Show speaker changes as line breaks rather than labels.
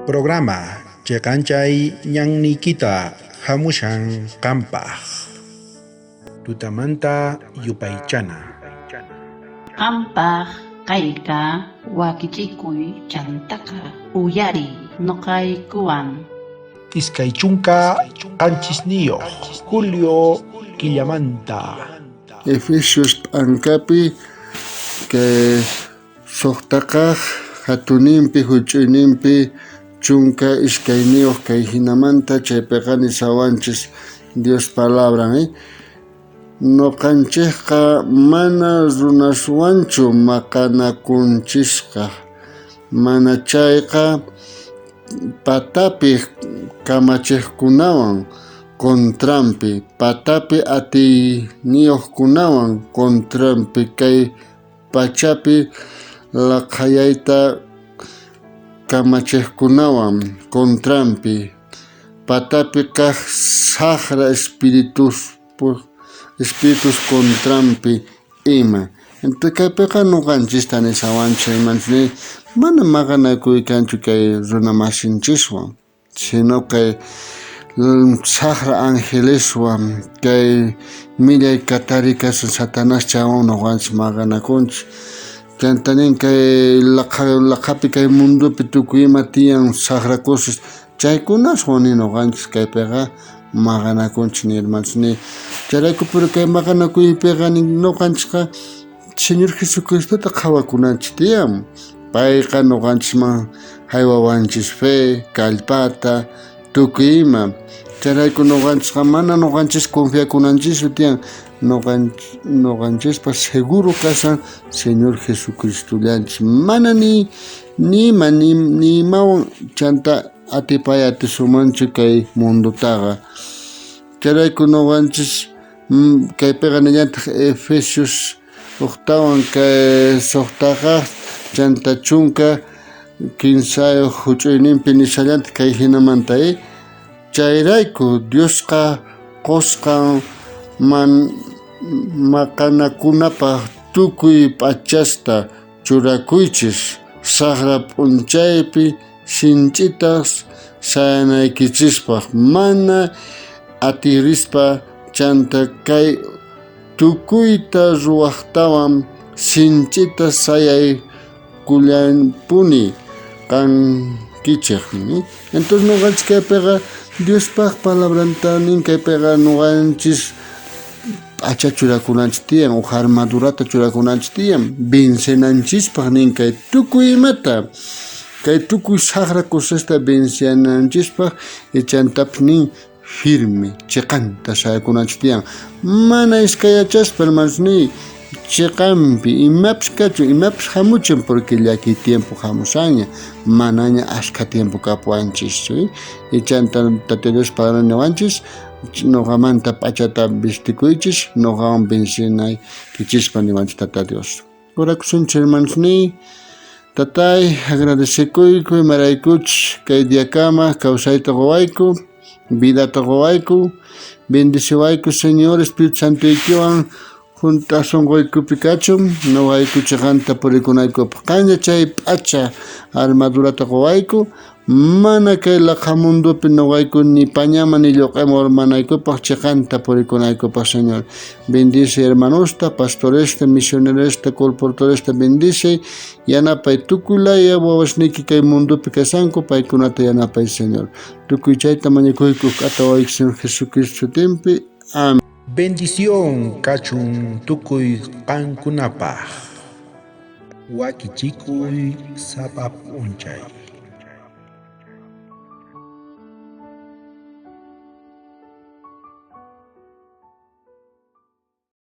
Programa Cheqanchay ñannikita hamushan qampaq. Tutamanta yupaychana.
Qampaq kayka wakichikuy chantaka uyari noqaykuwan.
Iskay chunka qanchisniyoq Julio killamanta.
Efesios ankapi que soqtaqaq hatunimpi huch'uyninpi chunka iskayniyuq kay hinamanta chaypiqani sawanchis Dios palabran Noqanchikqa mana runaswanchu maqanakunchisqa mana chayqa patapi kamachiqkunawan contrampi patapi atiniyuqkunawan contrampi kay pachapi laqhayayta kamachiqkunawan contrampi patapi kaq saqra espiritus contrampi ima entonces kaypiqa nuqanchista nisawanchik imanchik mana maqanakuykanchu kay runa masinchiswan sino kay saqra angeleswan kay millay katarikasun Satanás chawan nuqanchik maqanakunchik chantanin kay laqhapi kay mundupi tukuy ima tiyan saqra cosas chaykunaswan nuqanchik kaypiqa maqanakunchik ni hermanos ni chayrayku pero kay maqanakuypiqa nuqanchikqa Señor Jesucristota qhawakunanchik tiyan payqa nuqanchikman haywawanchis fe kallpata tukuy ima chayrayku nuqanchikqa mana nuqanchis confiakunanchischu tiyan nuqanchispa seguro kasan Señor Jesucristullanchik mana ni imawan chanta atipay atisumanchu kay mundutaqa chayrayku nuqanchis kaypiqa nillantaq Efesios octawan kay soqtaqaq chanta chunka kinsayuq huch'uyninpi nishallanta kay hinamanta chayrayku Diosqa qusqan maqanakunapaq tukuy p'achasta churakuychis saqra p'unchaypi sinch'itas sayanaykichispa mana atirispa chanta kay tukuyta ruwaqtawan sinch'ita sayaykullanpuni kankichik entonces nuqanchik kaypiqa Diospaq palabranta nin kaypiqa nuqanchis p'acha churakunanchik tiyan uqa armadurata churakunanchik tiyan vencenanchispaq nin kay tukuy imata kay tukuy saqra cosasta vencenanchispaq chantapis nin firme chiqanta sayakunanchik tiyan mana iskayachaspa hermanos ni chiqanpi imapis kachun imapis hamuchan porque llaki tiempo hamusaña manaña ashka tiempo kapuanchis chanta Dios palabra niwanchis nuqamanta p'achata vestikuychis nuqawan vencenaykichispa niwanchis Tata Dios orakusunchis hermanos ni Tatay agradecikuyku imaraykuchus kay diakama kawsayta quwayku vidata quwayku bendiciwayku Señor Espíritu Santuykiwan juntas sunquykupi kachun nuqayku chiqanta purikunaykupaq kancha chay p'acha armadurata quwayku mana kay laqha mundupi nuqayku ni pañama ni lluq'ima urmanaykupaq chiqanta purikunaykupaq Señor bendice hermanosta pastoresta misioneresta colportoresta bendice yanapay tukuy laya wawasniki kay mundupi kasanku paykunata yanapay Señor tukuy chayta mañakuyku atawayku Señor Jesucristo sutinpi amén.
Bendición kachun tukuy qankunapaq. Wakichikuy sapa p'unchay.